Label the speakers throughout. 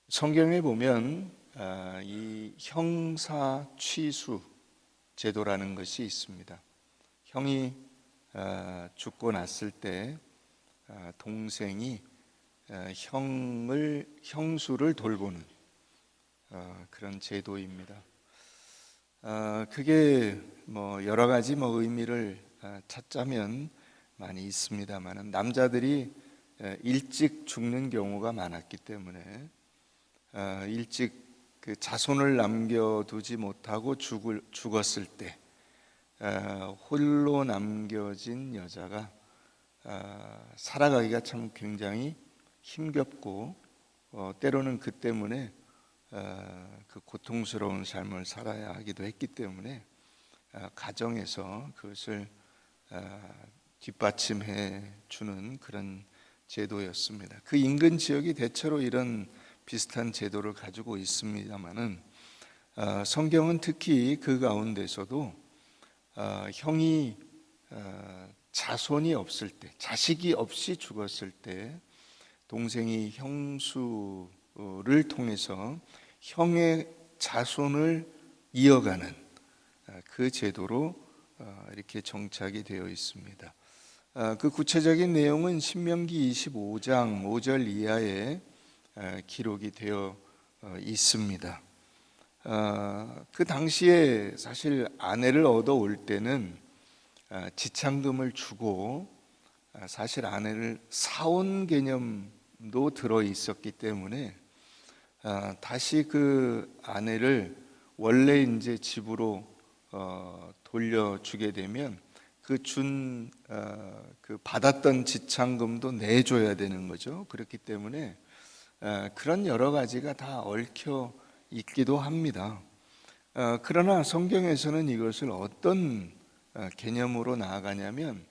Speaker 1: 성경에 보면 이 형사 취수 제도라는 것이 있습니다. 형이 죽고 났을 때 동생이 형수를 돌보는 그런 제도입니다. 그게 여러 가지 의미를 찾자면 많이 있습니다만, 남자들이 일찍 죽는 경우가 많았기 때문에 일찍 그 자손을 남겨두지 못하고 죽었을 때 홀로 남겨진 여자가 살아가기가 참 굉장히 힘겹고 때로는 그 때문에 그 고통스러운 삶을 살아야 하기도 했기 때문에 가정에서 그것을 뒷받침해 주는 그런 제도였습니다. 그 인근 지역이 대체로 이런 비슷한 제도를 가지고 있습니다만은 성경은 특히 그 가운데서도 형이 자손이 없을 때, 자식이 없이 죽었을 때 동생이 형수를 통해서 형의 자손을 이어가는 그 제도로 이렇게 정착이 되어 있습니다. 그 구체적인 내용은 신명기 25장 5절 이하에 기록이 되어 있습니다. 그 당시에 사실 아내를 얻어올 때는 지참금을 주고 사실 아내를 사온 개념도 들어 있었기 때문에 다시 그 아내를 원래 이제 집으로 돌려주게 되면 그 받았던 지참금도 내줘야 되는 거죠. 그렇기 때문에 그런 여러 가지가 다 얽혀 있기도 합니다. 그러나 성경에서는 이것을 어떤 개념으로 나아가냐면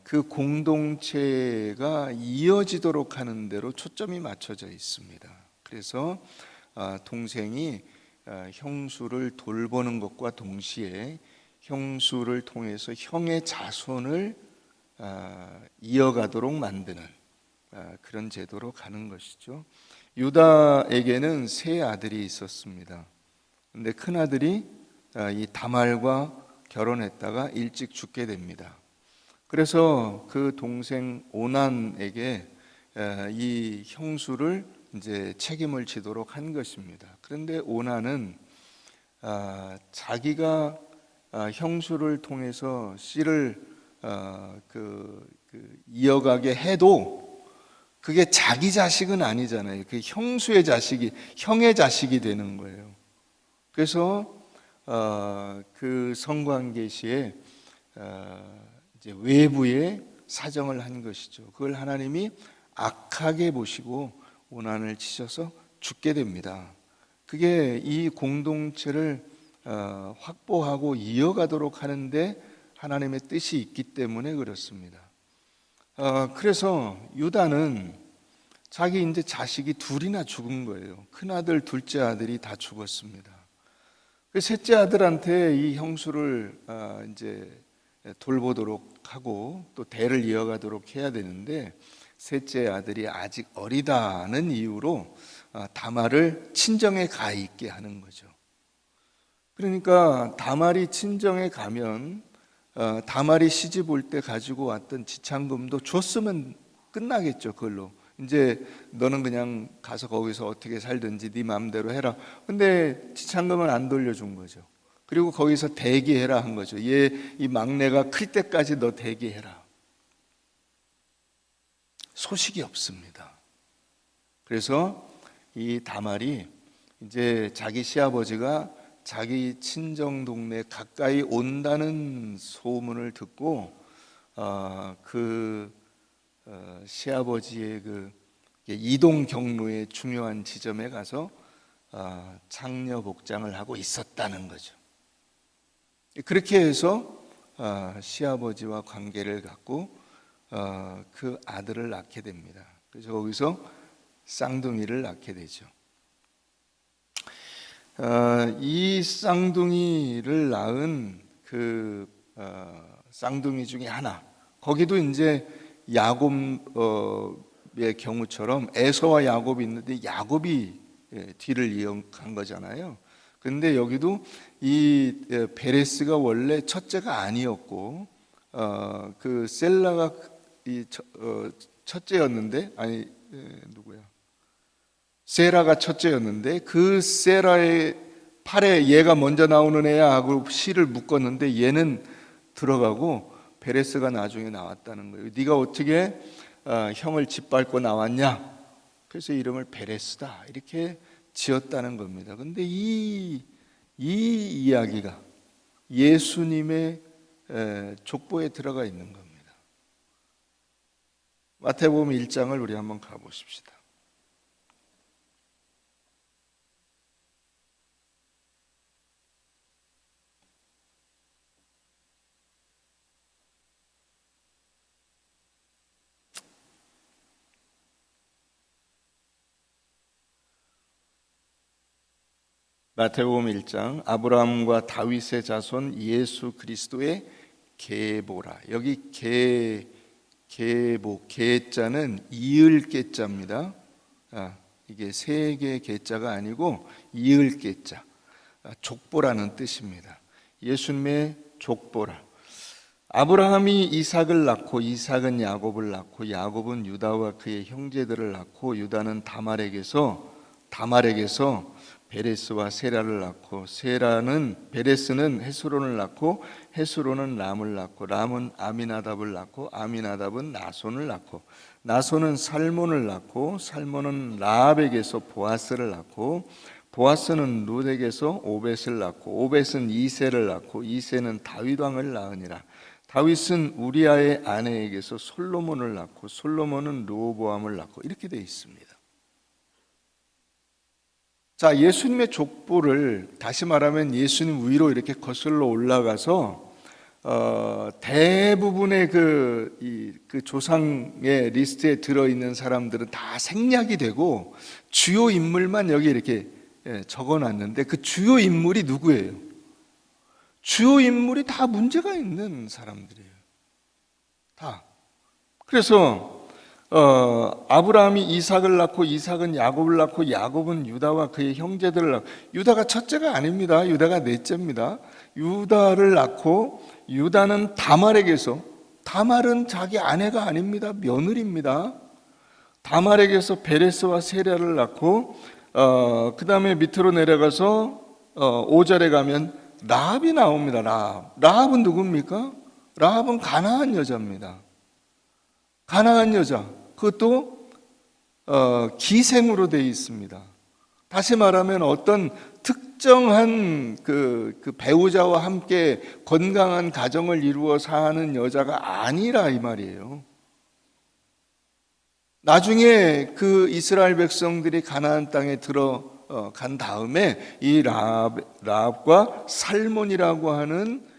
Speaker 1: 그 공동체가 이어지도록 하는 대로 초점이 맞춰져 있습니다. 그래서 동생이 형수를 돌보는 것과 동시에 형수를 통해서 형의 자손을 이어가도록 만드는 그런 제도로 가는 것이죠. 유다에게는 세 아들이 있었습니다. 근데 큰 아들이 이 다말과 결혼했다가 일찍 죽게 됩니다. 그래서 그 동생 오난에게 이 형수를 이제 책임을 지도록 한 것입니다. 그런데 오난은 자기가 형수를 통해서 씨를 이어가게 해도 그게 자기 자식은 아니잖아요. 그 형수의 자식이, 형의 자식이 되는 거예요. 그래서 그 성관계시에 이제 외부에 사정을 한 것이죠. 그걸 하나님이 악하게 보시고 오난을 치셔서 죽게 됩니다. 그게 이 공동체를 확보하고 이어가도록 하는데 하나님의 뜻이 있기 때문에 그렇습니다. 그래서 유다는 자기 이제 자식이 둘이나 죽은 거예요. 큰 아들, 둘째 아들이 다 죽었습니다. 그 셋째 아들한테 이 형수를 이제 돌보도록 하고 또 대를 이어가도록 해야 되는데 셋째 아들이 아직 어리다는 이유로 다말을 친정에 가 있게 하는 거죠. 그러니까 다말이 친정에 가면 다말이 시집 올 때 가지고 왔던 지참금도 줬으면 끝나겠죠. 그걸로 이제 너는 그냥 가서 거기서 어떻게 살든지 네 마음대로 해라. 근데 지참금은 안 돌려준 거죠. 그리고 거기서 대기해라 한 거죠. 얘 이 막내가 클 때까지 너 대기해라. 소식이 없습니다. 그래서 이 다말이 이제 자기 시아버지가 자기 친정 동네 가까이 온다는 소문을 듣고 시아버지의 그 이동 경로의 중요한 지점에 가서 창녀 복장을 하고 있었다는 거죠. 그렇게 해서 시아버지와 관계를 갖고 그 아들을 낳게 됩니다. 그래서 거기서 쌍둥이를 낳게 되죠. 이 쌍둥이를 낳은 그 쌍둥이 중에 하나, 거기도 이제 야곱 경우처럼 에서와 야곱이 있는데 야곱이 뒤를 이어간 거잖아요. 그런데 여기도 이 베레스가 원래 첫째가 아니었고 그 셀라가 첫째였는데 누구야? 세라가 첫째였는데 그 세라의 팔에 얘가 먼저 나오는 애야 하고 실을 묶었는데 얘는 들어가고 베레스가 나중에 나왔다는 거예요. 네가 어떻게 형을 짓밟고 나왔냐? 그래서 이름을 베레스다 이렇게 지었다는 겁니다. 근데 이 이야기가 예수님의 족보에 들어가 있는 겁니다. 마태복음 1장을 우리 한번 가보십시다. 마태복음 1장 아브라함과 다윗의 자손 예수 그리스도의 계보라. 여기 계보 계자는 이을 계자입니다. 이게 세 개의 계자가 아니고 이을 계자. 족보라는 뜻입니다. 예수님의 족보라. 아브라함이 이삭을 낳고 이삭은 야곱을 낳고 야곱은 유다와 그의 형제들을 낳고 유다는 다말에게서 베레스와 세라를 낳고 베레스는 헤스론을 낳고 헤스론은 람을 낳고 람은 아미나답을 낳고 아미나답은 나손을 낳고 나손은 살몬을 낳고 살몬은 라합에게서 보아스를 낳고 보아스는 룻에게서 오벳을 낳고 오벳은 이새를 낳고 이새는 다윗 왕을 낳으니라. 다윗은 우리아의 아내에게서 솔로몬을 낳고 솔로몬은 르호보암을 낳고 이렇게 되어 있습니다. 자, 예수님의 족보를 다시 말하면 예수님 위로 이렇게 거슬러 올라가서 대부분의 그 조상의 리스트에 들어있는 사람들은 다 생략이 되고 주요 인물만 여기 이렇게 적어놨는데 그 주요 인물이 누구예요? 주요 인물이 다 문제가 있는 사람들이에요. 다. 그래서 아브라함이 이삭을 낳고 이삭은 야곱을 낳고 야곱은 유다와 그의 형제들을 낳고 유다가 첫째가 아닙니다. 유다가 넷째입니다. 유다를 낳고 유다는 다말에게서 다말은 자기 아내가 아닙니다. 며느리입니다. 다말에게서 베레스와 세라를 낳고 그 다음에 밑으로 내려가서 5절에 가면 라합이 나옵니다. 라합은 누굽니까? 라합은 가나안 여자입니다. 가나안 여자, 그것도 기생으로 되어 있습니다. 다시 말하면 어떤 특정한 그 배우자와 함께 건강한 가정을 이루어 사는 여자가 아니라 이 말이에요. 나중에 그 이스라엘 백성들이 가나안 땅에 들어간 다음에 이 라합과 살몬이라고 하는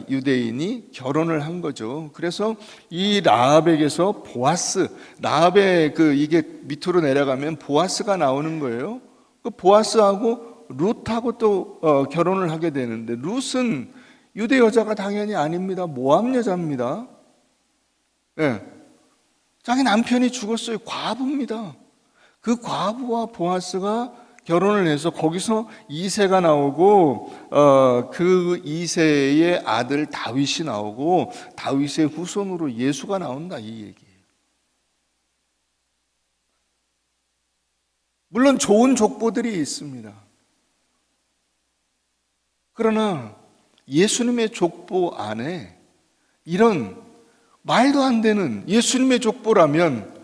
Speaker 1: 유대인이 결혼을 한 거죠. 그래서 이 라합에게서 라합의 이게 밑으로 내려가면 보아스가 나오는 거예요. 그 보아스하고 룻하고 또 결혼을 하게 되는데 룻은 유대 여자가 당연히 아닙니다. 모압 여자입니다. 네. 자기 남편이 죽었어요. 과부입니다. 그 과부와 보아스가 결혼을 해서 거기서 이새가 나오고 그 이새의 아들 다윗이 나오고 다윗의 후손으로 예수가 나온다 이 얘기예요. 물론 좋은 족보들이 있습니다. 그러나 예수님의 족보 안에 이런 말도 안 되는 예수님의 족보라면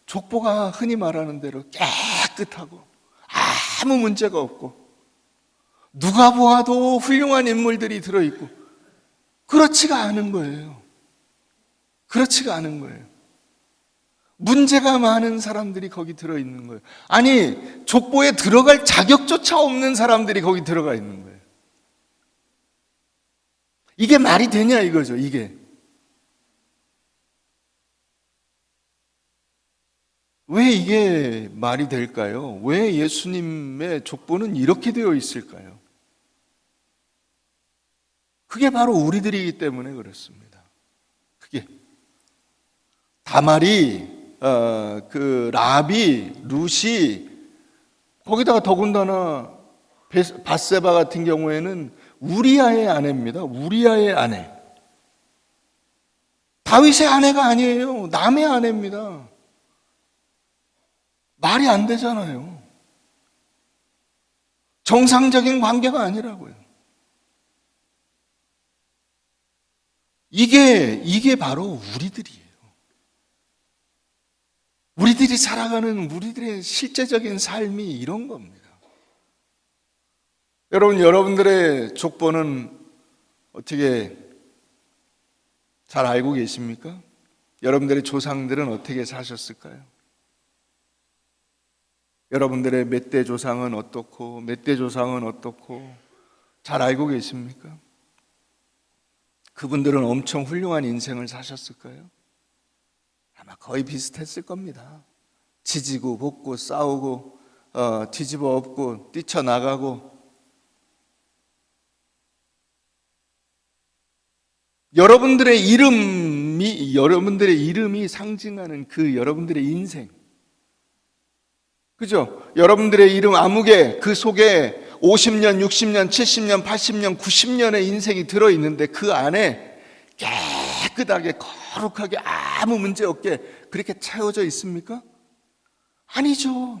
Speaker 1: 족보가 흔히 말하는 대로 깨끗하고 아무 문제가 없고 누가 보아도 훌륭한 인물들이 들어있고 그렇지가 않은 거예요. 그렇지가 않은 거예요. 문제가 많은 사람들이 거기 들어있는 거예요. 아니 족보에 들어갈 자격조차 없는 사람들이 거기 들어가 있는 거예요. 이게 말이 되냐 이거죠. 이게 왜 이게 말이 될까요? 왜 예수님의 족보는 이렇게 되어 있을까요? 그게 바로 우리들이기 때문에 그렇습니다. 그게 다말이 그 라비, 루시, 거기다가 더군다나 밧세바 같은 경우에는 우리아의 아내입니다. 우리아의 아내. 다윗의 아내가 아니에요. 남의 아내입니다. 말이 안 되잖아요. 정상적인 관계가 아니라고요. 이게 바로 우리들이에요. 우리들이 살아가는 우리들의 실제적인 삶이 이런 겁니다. 여러분, 여러분들의 족보는 어떻게 잘 알고 계십니까? 여러분들의 조상들은 어떻게 사셨을까요? 여러분들의 몇 대 조상은 어떻고 몇 대 조상은 어떻고 잘 알고 계십니까? 그분들은 엄청 훌륭한 인생을 사셨을까요? 아마 거의 비슷했을 겁니다. 지지고 볶고 싸우고 뒤집어 엎고 뛰쳐나가고. 여러분들의 이름이 상징하는 그 여러분들의 인생, 그죠? 여러분들의 이름 아무개 그 속에 50년, 60년, 70년, 80년, 90년의 인생이 들어있는데 그 안에 깨끗하게 거룩하게 아무 문제 없게 그렇게 채워져 있습니까? 아니죠.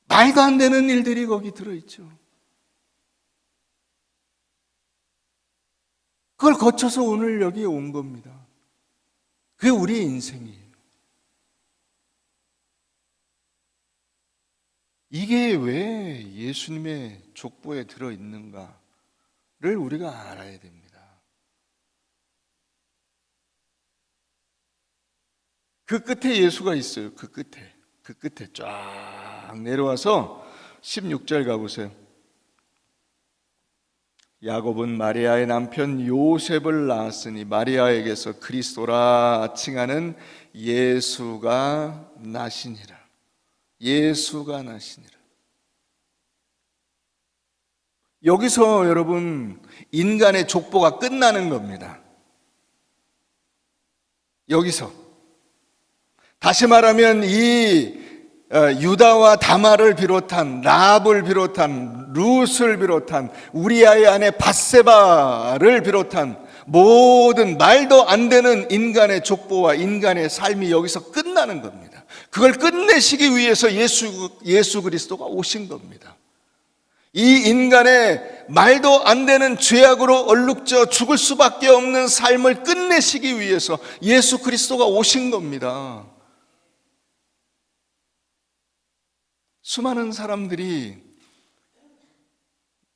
Speaker 1: 말도 안 되는 일들이 거기 들어있죠. 그걸 거쳐서 오늘 여기에 온 겁니다. 그게 우리의 인생이에요. 이게 왜 예수님의 족보에 들어있는가를 우리가 알아야 됩니다. 그 끝에 예수가 있어요. 그 끝에 쫙 내려와서 16절 가보세요. 야곱은 마리아의 남편 요셉을 낳았으니 마리아에게서 그리스도라 칭하는 예수가 나시니라. 예수가 나시니라. 여기서 여러분 인간의 족보가 끝나는 겁니다. 여기서 다시 말하면 이 유다와 다말을 비롯한 라합을 비롯한 룻을 비롯한 우리아의 아내 밧세바를 비롯한 모든 말도 안 되는 인간의 족보와 인간의 삶이 여기서 끝나는 겁니다. 그걸 끝내시기 위해서 예수 그리스도가 오신 겁니다. 이 인간의 말도 안 되는 죄악으로 얼룩져 죽을 수밖에 없는 삶을 끝내시기 위해서 예수 그리스도가 오신 겁니다. 수많은 사람들이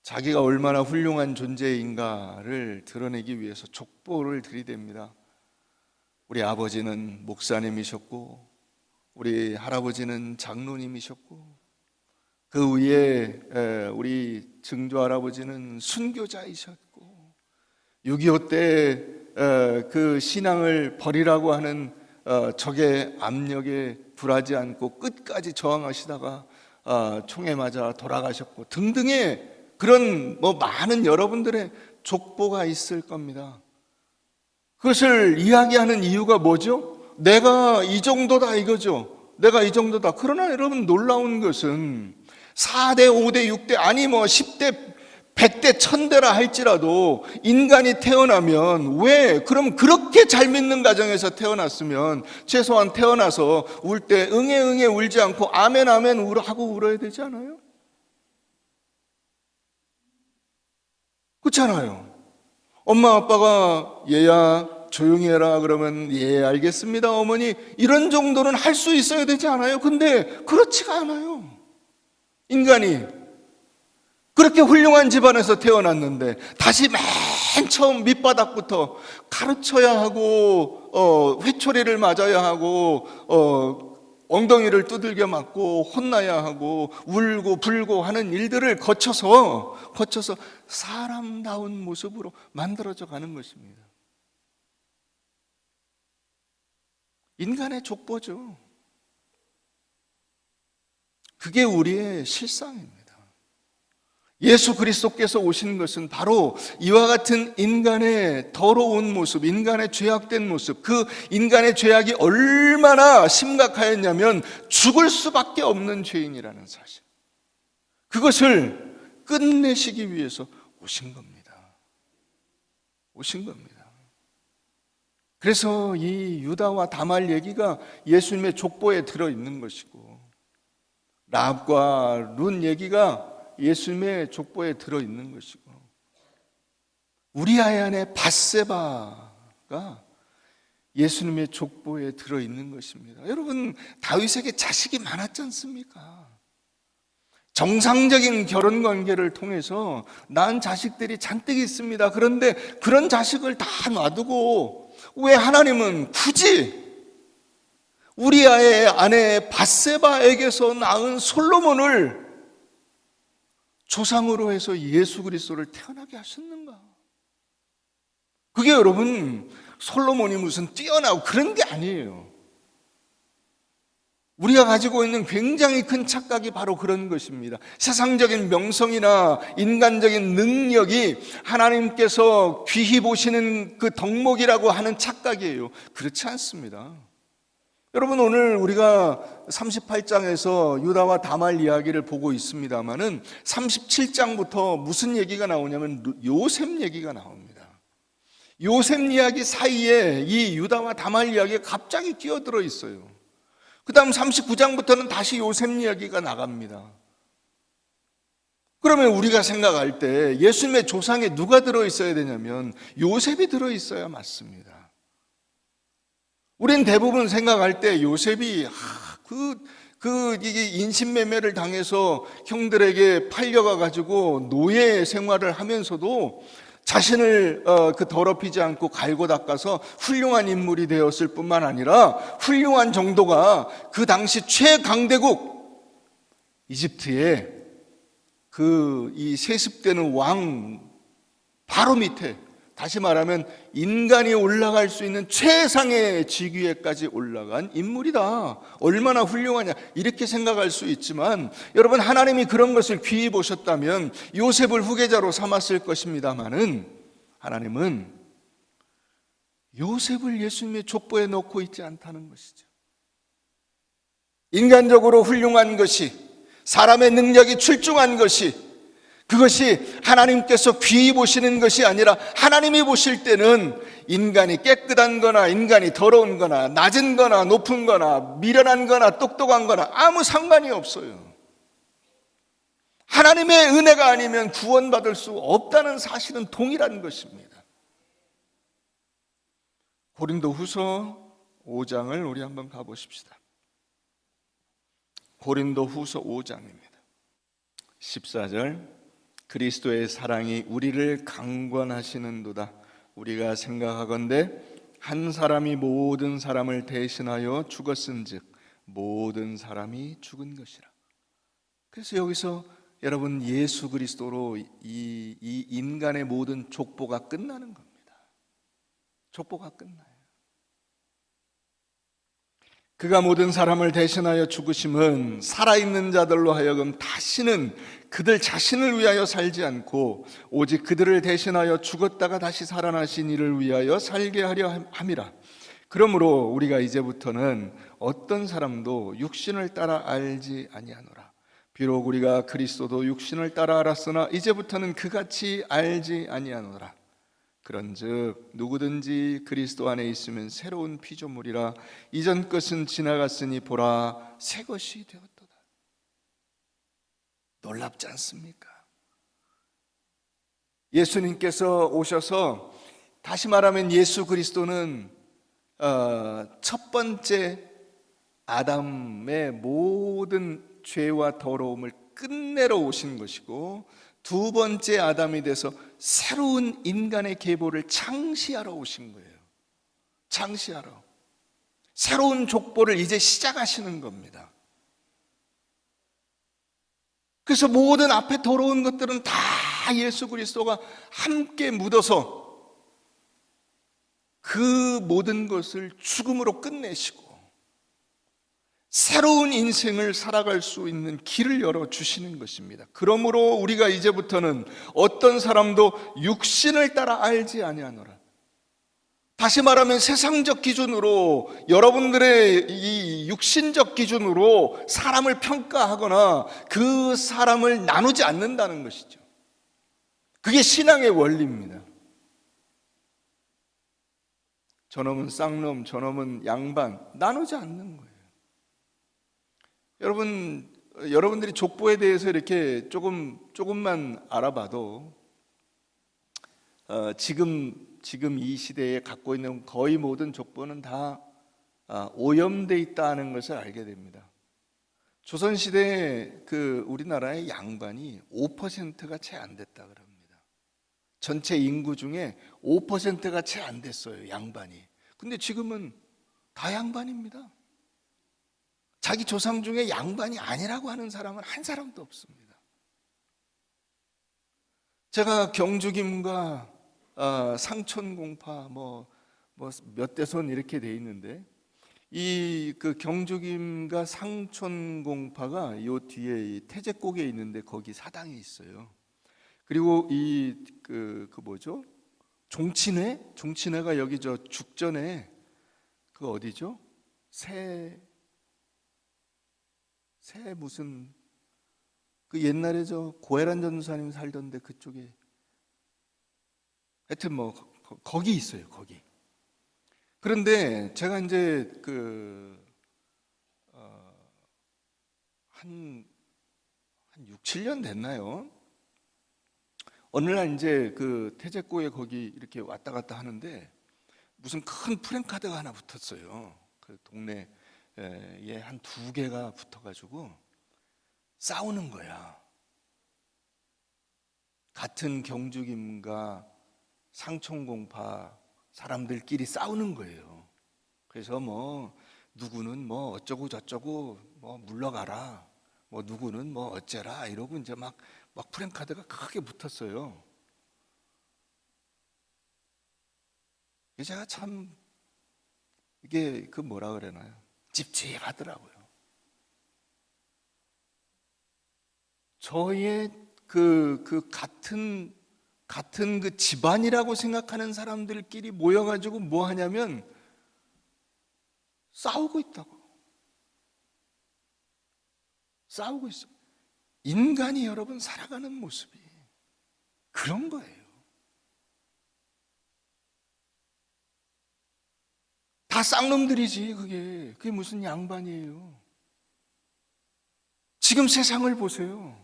Speaker 1: 자기가 얼마나 훌륭한 존재인가를 드러내기 위해서 족보를 들이댑니다. 우리 아버지는 목사님이셨고 우리 할아버지는 장로님이셨고 그 위에 우리 증조 할아버지는 순교자이셨고 6.25 때 그 신앙을 버리라고 하는 적의 압력에 굴하지 않고 끝까지 저항하시다가 총에 맞아 돌아가셨고 등등의 그런 많은 여러분들의 족보가 있을 겁니다. 그것을 이야기하는 이유가 뭐죠? 내가 이 정도다 이거죠. 내가 이 정도다. 그러나 여러분 놀라운 것은 4대, 5대, 6대 아니 10대, 100대, 1000대라 할지라도 인간이 태어나면 왜? 그럼 그렇게 잘 믿는 가정에서 태어났으면 최소한 태어나서 울 때 응애 응애 울지 않고 아멘 아멘 하고 울어야 되지 않아요? 그렇잖아요. 엄마 아빠가 얘야 조용히 해라 그러면 예 알겠습니다 어머니 이런 정도는 할 수 있어야 되지 않아요? 근데 그렇지가 않아요. 인간이 그렇게 훌륭한 집안에서 태어났는데 다시 맨 처음 밑바닥부터 가르쳐야 하고 회초리를 맞아야 하고 엉덩이를 두들겨 맞고 혼나야 하고 울고 불고 하는 일들을 거쳐서 사람다운 모습으로 만들어져 가는 것입니다. 인간의 족보죠. 그게 우리의 실상입니다. 예수 그리스도께서 오신 것은 바로 이와 같은 인간의 더러운 모습, 인간의 죄악된 모습, 그 인간의 죄악이 얼마나 심각하였냐면 죽을 수밖에 없는 죄인이라는 사실, 그것을 끝내시기 위해서 오신 겁니다. 오신 겁니다. 그래서 이 유다와 다말 얘기가 예수님의 족보에 들어있는 것이고, 라합과 룬 얘기가 예수님의 족보에 들어있는 것이고, 우리아의 아내 밧세바가 예수님의 족보에 들어있는 것입니다. 여러분, 다윗에게 자식이 많았지 않습니까? 정상적인 결혼 관계를 통해서 낳은 자식들이 잔뜩 있습니다. 그런데 그런 자식을 다 놔두고 왜 하나님은 굳이 우리아의 아내 밧세바에게서 낳은 솔로몬을 조상으로 해서 예수 그리스도를 태어나게 하셨는가? 그게 여러분, 솔로몬이 무슨 뛰어나고 그런 게 아니에요. 우리가 가지고 있는 굉장히 큰 착각이 바로 그런 것입니다. 세상적인 명성이나 인간적인 능력이 하나님께서 귀히 보시는 그 덕목이라고 하는 착각이에요. 그렇지 않습니다. 여러분, 오늘 우리가 38장에서 유다와 다말 이야기를 보고 있습니다만은 37장부터 무슨 얘기가 나오냐면 요셉 얘기가 나옵니다. 요셉 이야기 사이에 이 유다와 다말 이야기가 갑자기 끼어들어 있어요. 그 다음 39장부터는 다시 요셉 이야기가 나갑니다. 그러면 우리가 생각할 때 예수님의 조상에 누가 들어있어야 되냐면 요셉이 들어있어야 맞습니다. 우린 대부분 생각할 때 요셉이 이게 인신매매를 당해서 형들에게 팔려가 가지고 노예 생활을 하면서도 자신을 더럽히지 않고 갈고 닦아서 훌륭한 인물이 되었을 뿐만 아니라 훌륭한 정도가 그 당시 최강대국 이집트의 이 세습되는 왕 바로 밑에, 다시 말하면 인간이 올라갈 수 있는 최상의 직위에까지 올라간 인물이다. 얼마나 훌륭하냐, 이렇게 생각할 수 있지만, 여러분, 하나님이 그런 것을 귀히 보셨다면 요셉을 후계자로 삼았을 것입니다마는 하나님은 요셉을 예수님의 족보에 넣고 있지 않다는 것이죠. 인간적으로 훌륭한 것이, 사람의 능력이 출중한 것이, 그것이 하나님께서 귀히 보시는 것이 아니라 하나님이 보실 때는 인간이 깨끗한 거나 인간이 더러운 거나 낮은 거나 높은 거나 미련한 거나 똑똑한 거나 아무 상관이 없어요. 하나님의 은혜가 아니면 구원받을 수 없다는 사실은 동일한 것입니다. 고린도후서 5장을 우리 한번 가보십시다. 고린도후서 5장입니다. 14절, 그리스도의 사랑이 우리를 강권하시는도다. 우리가 생각하건대 한 사람이 모든 사람을 대신하여 죽었은즉 모든 사람이 죽은 것이라. 그래서 여기서 여러분, 예수 그리스도로 이 인간의 모든 족보가 끝나는 겁니다. 족보가 끝나요. 그가 모든 사람을 대신하여 죽으심은 살아있는 자들로 하여금 다시는 그들 자신을 위하여 살지 않고 오직 그들을 대신하여 죽었다가 다시 살아나신 이를 위하여 살게 하려 함이라. 그러므로 우리가 이제부터는 어떤 사람도 육신을 따라 알지 아니하노라. 비록 우리가 그리스도도 육신을 따라 알았으나 이제부터는 그같이 알지 아니하노라. 그런즉 누구든지 그리스도 안에 있으면 새로운 피조물이라. 이전 것은 지나갔으니 보라, 새 것이 되었도다. 놀랍지 않습니까? 예수님께서 오셔서, 다시 말하면 예수 그리스도는 첫 번째 아담의 모든 죄와 더러움을 끝내러 오신 것이고, 두 번째 아담이 돼서 새로운 인간의 계보를 창시하러 오신 거예요. 창시하러. 새로운 족보를 이제 시작하시는 겁니다. 그래서 모든 앞에 더러운 것들은 다 예수 그리스도가 함께 묻어서 그 모든 것을 죽음으로 끝내시고 새로운 인생을 살아갈 수 있는 길을 열어주시는 것입니다. 그러므로 우리가 이제부터는 어떤 사람도 육신을 따라 알지 아니하노라. 다시 말하면 세상적 기준으로, 여러분들의 이 육신적 기준으로 사람을 평가하거나 그 사람을 나누지 않는다는 것이죠. 그게 신앙의 원리입니다. 저놈은 쌍놈, 저놈은 양반, 나누지 않는 거예요. 여러분들이 족보에 대해서 이렇게 조금만 알아봐도 지금 이 시대에 갖고 있는 거의 모든 족보는 다 오염돼 있다는 것을 알게 됩니다. 조선 시대에 우리나라의 양반이 5%가 채 안 됐다 그럽니다. 전체 인구 중에 5%가 채 안 됐어요, 양반이. 근데 지금은 다 양반입니다. 자기 조상 중에 양반이 아니라고 하는 사람은 한 사람도 없습니다. 제가 경주김과 상촌공파 몇 대손 이렇게 돼 있는데, 이 경주김과 상촌공파가 요 뒤에 이 태제곡에 있는데 거기 사당이 있어요. 그리고 종친회가 여기 저 죽전에 어디죠? 새 무슨 옛날에 저 고혜란 전사님 살던데 그쪽에, 하여튼 거기 있어요, 거기. 그런데 제가 이제 한 6, 7년 됐나요? 어느 날 이제 태제고에 거기 이렇게 왔다 갔다 하는데 무슨 큰 프랭카드가 하나 붙었어요. 그 동네에 한 2개가 붙어가지고 싸우는 거야. 같은 경주김과 상촌공파 사람들끼리 싸우는 거예요. 그래서 누구는 어쩌고 저쩌고 물러가라, 누구는 어째라 이러고 이제 막 프랭카드가 크게 붙었어요. 제가 참 이게 뭐라 그러나요? 찝찝하더라고요. 저의 같은 집안이라고 생각하는 사람들끼리 모여가지고 뭐 하냐면 싸우고 있다고. 싸우고 있어. 인간이 여러분 살아가는 모습이 그런 거예요. 다 쌍놈들이지. 그게 무슨 양반이에요. 지금 세상을 보세요.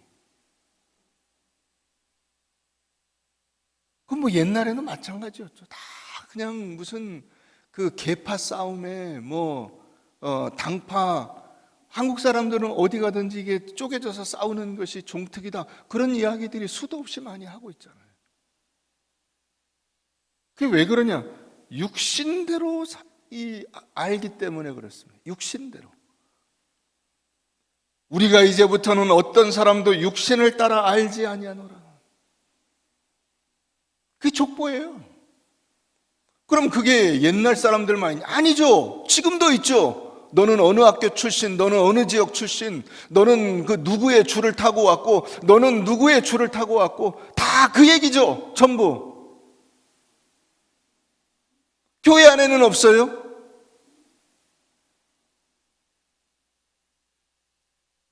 Speaker 1: 옛날에는 마찬가지였죠. 다 그냥 무슨 계파 싸움에 당파, 한국 사람들은 어디 가든지 이게 쪼개져서 싸우는 것이 종특이다, 그런 이야기들이 수도 없이 많이 하고 있잖아요. 그게 왜 그러냐? 육신대로 알기 때문에 그렇습니다. 육신대로. 우리가 이제부터는 어떤 사람도 육신을 따라 알지 아니하노라. 그게 족보예요. 그럼 그게 옛날 사람들만 아니죠. 지금도 있죠. 너는 어느 학교 출신, 너는 어느 지역 출신, 너는 누구의 줄을 타고 왔고, 너는 누구의 줄을 타고 왔고, 다 그 얘기죠. 전부. 교회 안에는 없어요?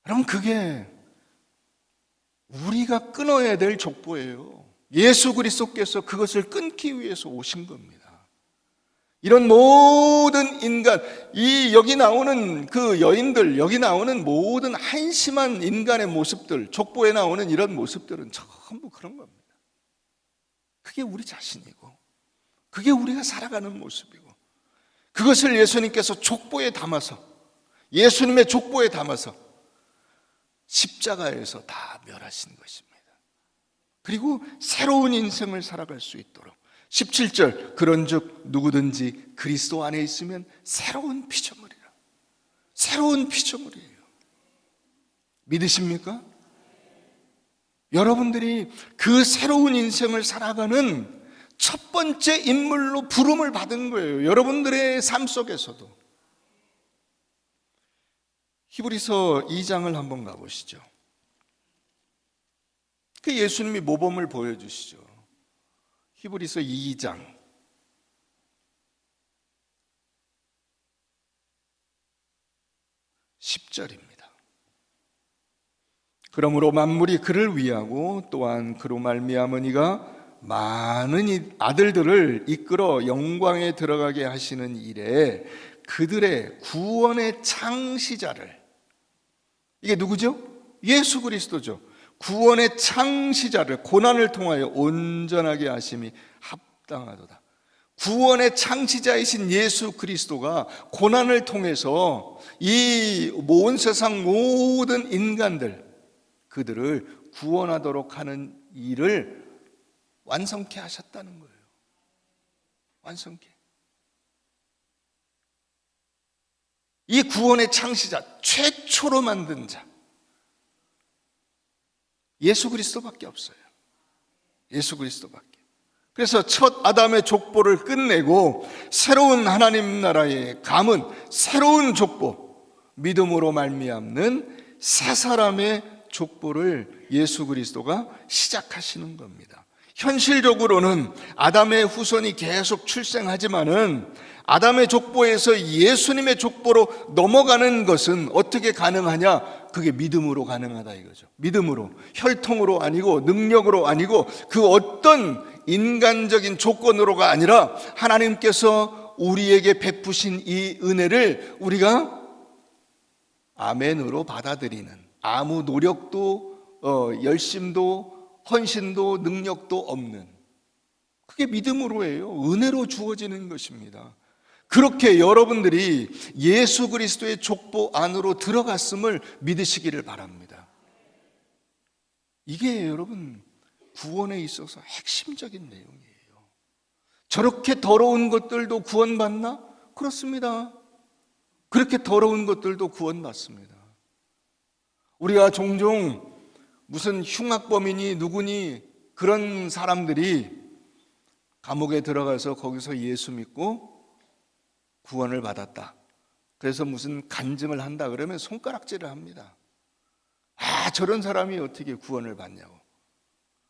Speaker 1: 그럼 그게 우리가 끊어야 될 족보예요. 예수 그리스도께서 그것을 끊기 위해서 오신 겁니다. 이런 모든 인간, 여기 나오는 여인들, 여기 나오는 모든 한심한 인간의 모습들, 족보에 나오는 이런 모습들은 전부 그런 겁니다. 그게 우리 자신이고, 그게 우리가 살아가는 모습이고, 그것을 예수님께서 족보에 담아서, 예수님의 족보에 담아서 십자가에서 다 멸하신 것입니다. 그리고 새로운 인생을 살아갈 수 있도록 17절, 그런즉 누구든지 그리스도 안에 있으면 새로운 피조물이라. 새로운 피조물이에요. 믿으십니까? 여러분들이 그 새로운 인생을 살아가는 첫 번째 인물로 부름을 받은 거예요. 여러분들의 삶 속에서도. 히브리서 2장을 한번 가보시죠. 그 예수님이 모범을 보여주시죠. 히브리서 2장 10절입니다. 그러므로 만물이 그를 위하고 또한 그로 말미암으니가 많은 아들들을 이끌어 영광에 들어가게 하시는 일에 그들의 구원의 창시자를, 이게 누구죠? 예수 그리스도죠. 구원의 창시자를 고난을 통하여 온전하게 하심이 합당하도다. 구원의 창시자이신 예수 그리스도가 고난을 통해서 이 온 세상 모든 인간들, 그들을 구원하도록 하는 일을 완성케 하셨다는 거예요. 완성케. 이 구원의 창시자, 최초로 만든 자, 예수 그리스도밖에 없어요. 예수 그리스도밖에. 그래서 첫 아담의 족보를 끝내고 새로운 하나님 나라에 감은 새로운 족보, 믿음으로 말미암는 새 사람의 족보를 예수 그리스도가 시작하시는 겁니다. 현실적으로는 아담의 후손이 계속 출생하지만은 아담의 족보에서 예수님의 족보로 넘어가는 것은 어떻게 가능하냐? 그게 믿음으로 가능하다 이거죠. 믿음으로, 혈통으로 아니고 능력으로 아니고 그 어떤 인간적인 조건으로가 아니라 하나님께서 우리에게 베푸신 이 은혜를 우리가 아멘으로 받아들이는, 아무 노력도 열심도 헌신도 능력도 없는, 그게 믿음으로예요. 은혜로 주어지는 것입니다. 그렇게 여러분들이 예수 그리스도의 족보 안으로 들어갔음을 믿으시기를 바랍니다. 이게 여러분 구원에 있어서 핵심적인 내용이에요. 저렇게 더러운 것들도 구원받나? 그렇습니다. 그렇게 더러운 것들도 구원받습니다. 우리가 종종 무슨 흉악범이니 누구니 그런 사람들이 감옥에 들어가서 거기서 예수 믿고 구원을 받았다. 그래서 무슨 간증을 한다 그러면 손가락질을 합니다. 아, 저런 사람이 어떻게 구원을 받냐고.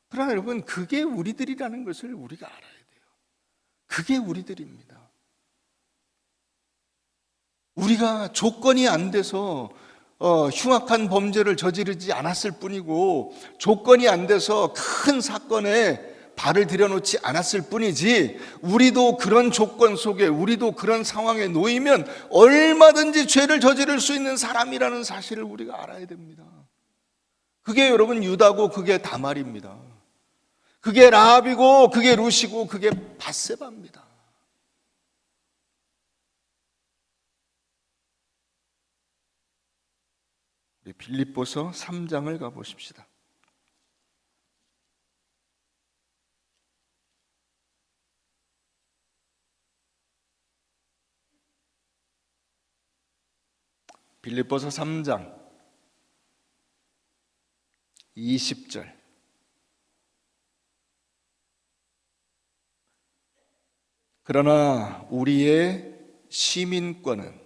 Speaker 1: 그러나 여러분, 그게 우리들이라는 것을 우리가 알아야 돼요. 그게 우리들입니다. 우리가 조건이 안 돼서 흉악한 범죄를 저지르지 않았을 뿐이고 조건이 안 돼서 큰 사건에 발을 들여놓지 않았을 뿐이지, 우리도 그런 조건 속에, 우리도 그런 상황에 놓이면 얼마든지 죄를 저지를 수 있는 사람이라는 사실을 우리가 알아야 됩니다. 그게 여러분 유다고 그게 다말입니다. 그게 라합이고 그게 룻이고 그게 밧세바입니다. 우리 빌립보서 3장을 가보십시다. 빌립보서 3장 20절. 그러나 우리의 시민권은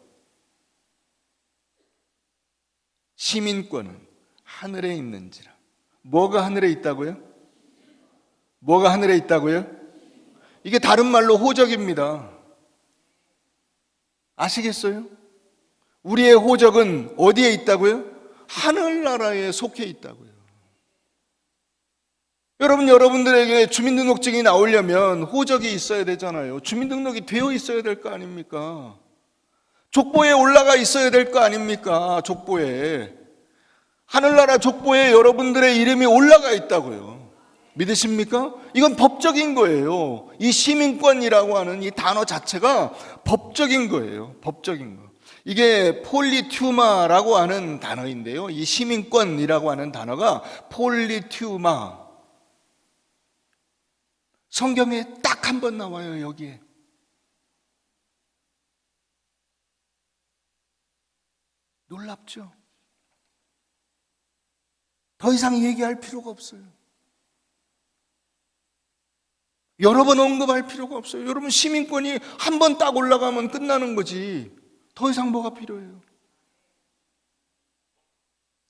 Speaker 1: 하늘에 있는지라. 뭐가 하늘에 있다고요? 뭐가 하늘에 있다고요? 이게 다른 말로 호적입니다. 아시겠어요? 우리의 호적은 어디에 있다고요? 하늘나라에 속해 있다고요. 여러분들에게 주민등록증이 나오려면 호적이 있어야 되잖아요. 주민등록이 되어 있어야 될 거 아닙니까? 족보에 올라가 있어야 될 거 아닙니까? 족보에. 하늘나라 족보에 여러분들의 이름이 올라가 있다고요. 믿으십니까? 이건 법적인 거예요. 이 시민권이라고 하는 이 단어 자체가 법적인 거예요. 법적인 거. 이게 폴리튜마라고 하는 단어인데요. 이 시민권이라고 하는 단어가 폴리튜마. 성경에 딱 한 번 나와요, 여기에. 놀랍죠? 더 이상 얘기할 필요가 없어요. 여러 번 언급할 필요가 없어요. 여러분, 시민권이 한 번 딱 올라가면 끝나는 거지. 더 이상 뭐가 필요해요?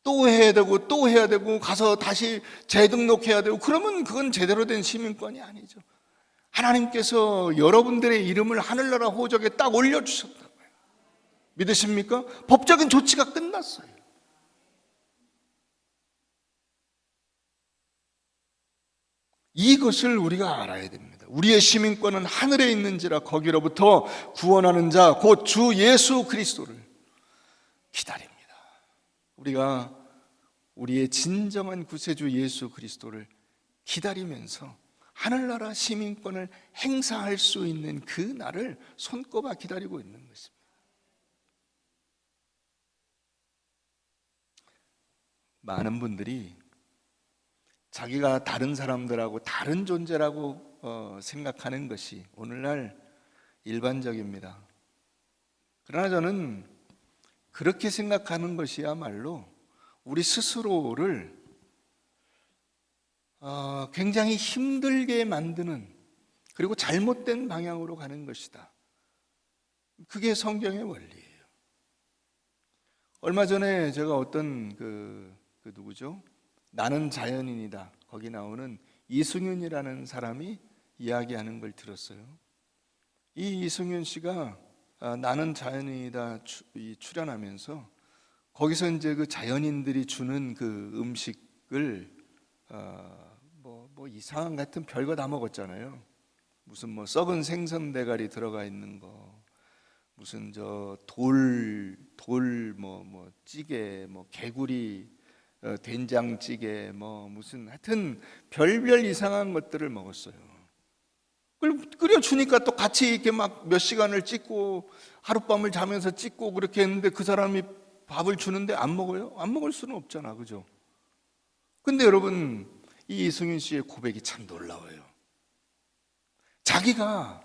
Speaker 1: 또 해야 되고 또 해야 되고 가서 다시 재등록해야 되고 그러면 그건 제대로 된 시민권이 아니죠. 하나님께서 여러분들의 이름을 하늘나라 호적에 딱 올려주셨다고요. 믿으십니까? 법적인 조치가 끝났어요. 이것을 우리가 알아야 됩니다. 우리의 시민권은 하늘에 있는지라 거기로부터 구원하는 자 곧 주 예수 그리스도를 기다립니다. 우리가 우리의 진정한 구세주 예수 그리스도를 기다리면서 하늘나라 시민권을 행사할 수 있는 그 날을 손꼽아 기다리고 있는 것입니다. 많은 분들이 자기가 다른 사람들하고 다른 존재라고 생각하는 것이 오늘날 일반적입니다. 그러나 저는 그렇게 생각하는 것이야말로 우리 스스로를 굉장히 힘들게 만드는, 그리고 잘못된 방향으로 가는 것이다. 그게 성경의 원리예요. 얼마 전에 제가 어떤 누구죠? 나는 자연인이다. 거기 나오는 이승윤이라는 사람이 이야기하는 걸 들었어요. 이 이승윤 씨가 나는 자연인이다 출연하면서 거기서 이제 그 자연인들이 주는 그 음식을 뭐 이상한 같은 별거 다 먹었잖아요. 무슨 뭐 썩은 생선 대가리 들어가 있는 거, 무슨 저 돌 뭐 찌개, 뭐 개구리 된장찌개, 뭐 무슨 하여튼 별별 이상한 것들을 먹었어요. 그걸 끓여주니까 또 같이 이렇게 막 몇 시간을 찍고 하룻밤을 자면서 찍고 그렇게 했는데 그 사람이 밥을 주는데 안 먹어요? 안 먹을 수는 없잖아, 그죠? 근데 여러분, 이 이승윤 씨의 고백이 참 놀라워요. 자기가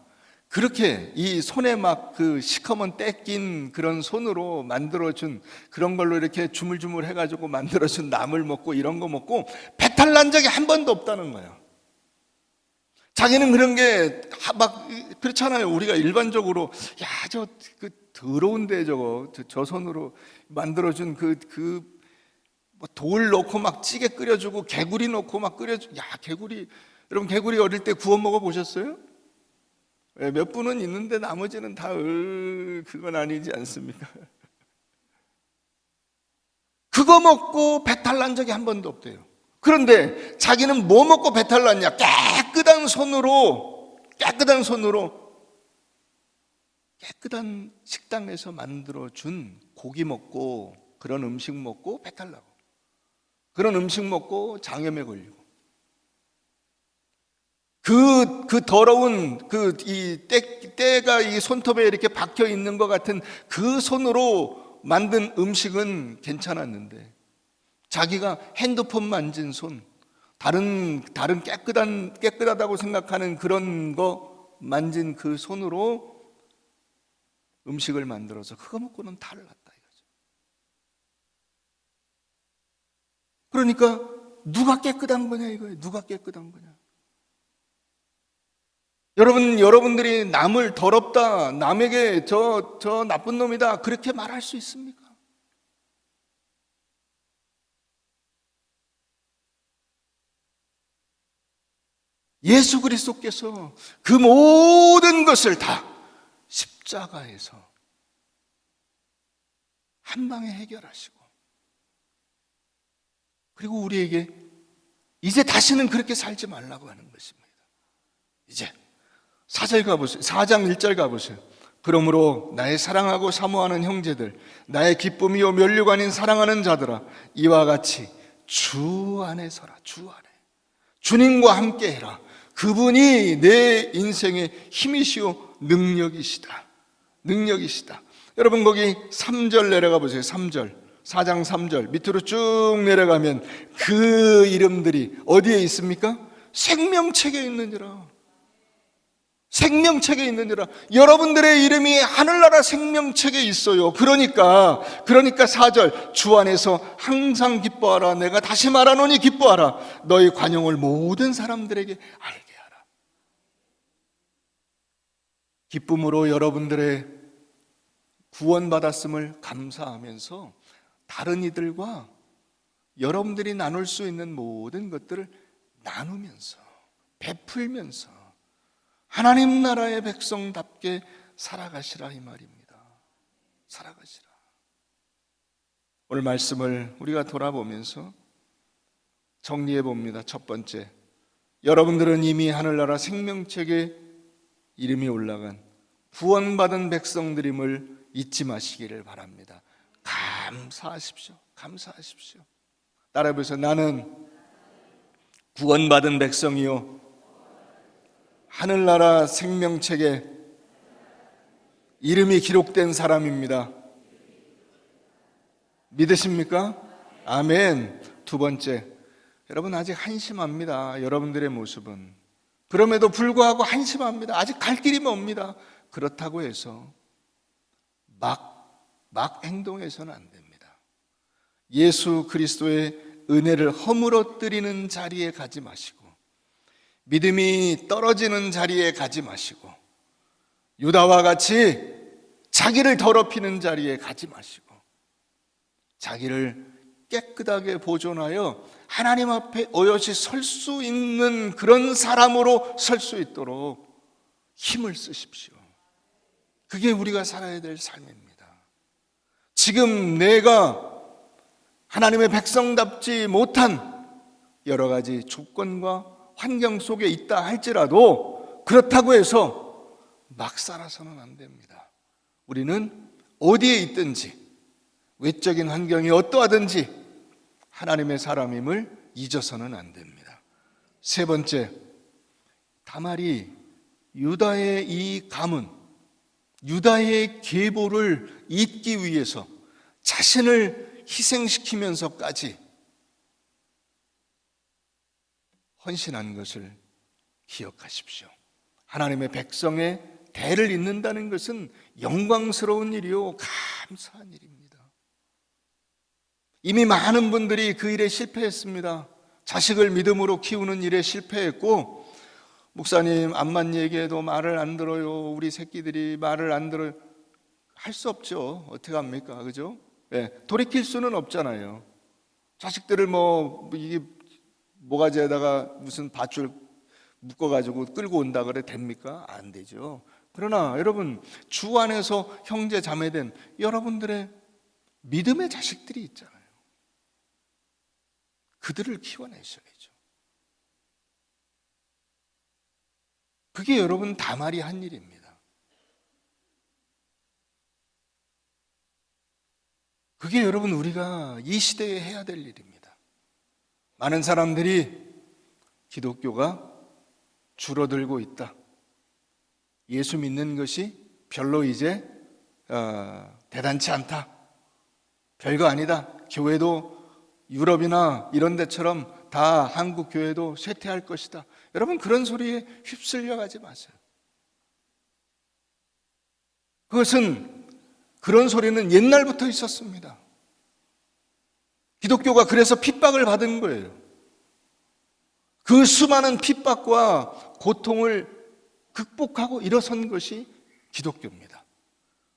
Speaker 1: 그렇게 이 손에 막 그 시커먼 때 낀 그런 손으로 만들어준 그런 걸로 이렇게 주물주물 해가지고 만들어준 나물 먹고 이런 거 먹고 배탈 난 적이 한 번도 없다는 거예요. 자기는 그런 게 막 그렇잖아요. 우리가 일반적으로 야, 저 그 더러운데 저 손으로 만들어준 뭐 돌 넣고 막 찌개 끓여주고 개구리 넣고 막 끓여주고, 야, 개구리, 여러분 개구리 어릴 때 구워 먹어 보셨어요? 몇 분은 있는데 나머지는 다 그건 아니지 않습니까? 그거 먹고 배탈 난 적이 한 번도 없대요. 그런데 자기는 뭐 먹고 배탈 났냐? 깨끗한 식당에서 만들어준 고기 먹고 그런 음식 먹고 배탈 나고, 그런 음식 먹고 장염에 걸리고, 그 더러운 이 때가 이 손톱에 이렇게 박혀 있는 것 같은 그 손으로 만든 음식은 괜찮았는데 자기가 핸드폰 만진 손, 다른 깨끗하다고 생각하는 그런 거 만진 그 손으로 음식을 만들어서 그거 먹고는 탈을 났다 이거죠. 그러니까 누가 깨끗한 거냐 이거예요. 누가 깨끗한 거냐. 여러분들이 남을 더럽다, 남에게 저 나쁜 놈이다 그렇게 말할 수 있습니까? 예수 그리스도께서 그 모든 것을 다 십자가에서 한 방에 해결하시고, 그리고 우리에게 이제 다시는 그렇게 살지 말라고 하는 것입니다. 이제 4절 가보세요. 4장 1절 가보세요. 그러므로 나의 사랑하고 사모하는 형제들, 나의 기쁨이요 면류가 아닌 사랑하는 자들아, 이와 같이 주 안에 서라. 주 안에 주님과 함께 해라. 그분이 내 인생의 힘이시오 능력이시다. 여러분 거기 3절 내려가 보세요. 3절, 4장 3절 밑으로 쭉 내려가면 그 이름들이 어디에 있습니까? 생명책에 있느니라. 생명책에 있느니라. 여러분들의 이름이 하늘나라 생명책에 있어요. 그러니까 4절, 주 안에서 항상 기뻐하라. 내가 다시 말하노니 기뻐하라. 너희 관용을 모든 사람들에게 알게 하라. 기쁨으로 여러분들의 구원받았음을 감사하면서 다른 이들과 여러분들이 나눌 수 있는 모든 것들을 나누면서 베풀면서 하나님 나라의 백성답게 살아가시라 이 말입니다. 살아가시라. 오늘 말씀을 우리가 돌아보면서 정리해 봅니다. 첫 번째, 여러분들은 이미 하늘나라 생명책에 이름이 올라간 구원받은 백성들임을 잊지 마시기를 바랍니다. 감사하십시오. 감사하십시오. 따라해보세요. 나는 구원받은 백성이요 하늘나라 생명책에 이름이 기록된 사람입니다. 믿으십니까? 아멘. 두 번째, 여러분 아직 한심합니다. 여러분들의 모습은. 그럼에도 불구하고 한심합니다. 아직 갈 길이 멉니다. 그렇다고 해서 막 행동해서는 안 됩니다. 예수 그리스도의 은혜를 허물어뜨리는 자리에 가지 마시고, 믿음이 떨어지는 자리에 가지 마시고, 유다와 같이 자기를 더럽히는 자리에 가지 마시고, 자기를 깨끗하게 보존하여 하나님 앞에 오롯이 설 수 있는 그런 사람으로 설 수 있도록 힘을 쓰십시오. 그게 우리가 살아야 될 삶입니다. 지금 내가 하나님의 백성답지 못한 여러 가지 조건과 환경 속에 있다 할지라도 그렇다고 해서 막 살아서는 안 됩니다. 우리는 어디에 있든지 외적인 환경이 어떠하든지 하나님의 사람임을 잊어서는 안 됩니다. 세 번째, 다말이 유다의 이 가문, 유다의 계보를 잇기 위해서 자신을 희생시키면서까지 헌신한 것을 기억하십시오. 하나님의 백성의 대를 잇는다는 것은 영광스러운 일이요 감사한 일입니다. 이미 많은 분들이 그 일에 실패했습니다. 자식을 믿음으로 키우는 일에 실패했고, 목사님 암만 얘기해도 말을 안 들어요, 우리 새끼들이 말을 안 들어요, 할 수 없죠. 어떻게 합니까? 그죠? 네, 돌이킬 수는 없잖아요. 자식들을 이게 모가지에다가 무슨 밧줄 묶어가지고 끌고 온다 그래 됩니까? 안 되죠. 그러나 여러분, 주 안에서 형제 자매된 여러분들의 믿음의 자식들이 있잖아요. 그들을 키워내셔야죠. 그게 여러분 다말이 한 일입니다. 그게 여러분 우리가 이 시대에 해야 될 일입니다. 많은 사람들이 기독교가 줄어들고 있다, 예수 믿는 것이 별로 이제 대단치 않다, 별거 아니다, 교회도 유럽이나 이런 데처럼 다 한국 교회도 쇠퇴할 것이다, 여러분 그런 소리에 휩쓸려 가지 마세요. 그런 소리는 옛날부터 있었습니다. 기독교가 그래서 핍박을 받은 거예요. 그 수많은 핍박과 고통을 극복하고 일어선 것이 기독교입니다.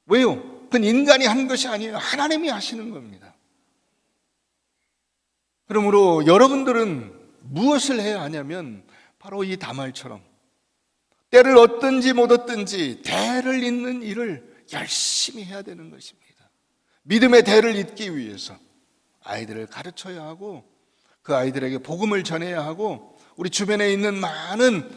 Speaker 1: 왜요? 그건 인간이 한 것이 아니에요. 하나님이 하시는 겁니다. 그러므로 여러분들은 무엇을 해야 하냐면 바로 이 다말처럼 때를 얻든지 못 얻든지 대를 잇는 일을 열심히 해야 되는 것입니다. 믿음의 대를 잇기 위해서 아이들을 가르쳐야 하고, 그 아이들에게 복음을 전해야 하고, 우리 주변에 있는 많은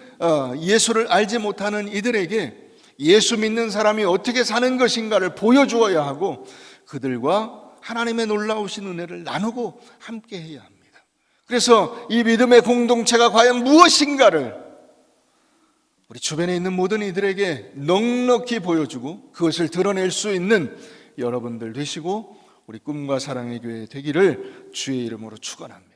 Speaker 1: 예수를 알지 못하는 이들에게 예수 믿는 사람이 어떻게 사는 것인가를 보여주어야 하고, 그들과 하나님의 놀라우신 은혜를 나누고 함께 해야 합니다. 그래서 이 믿음의 공동체가 과연 무엇인가를 우리 주변에 있는 모든 이들에게 넉넉히 보여주고 그것을 드러낼 수 있는 여러분들 되시고 우리 꿈과 사랑의 교회 되기를 주의 이름으로 축원합니다.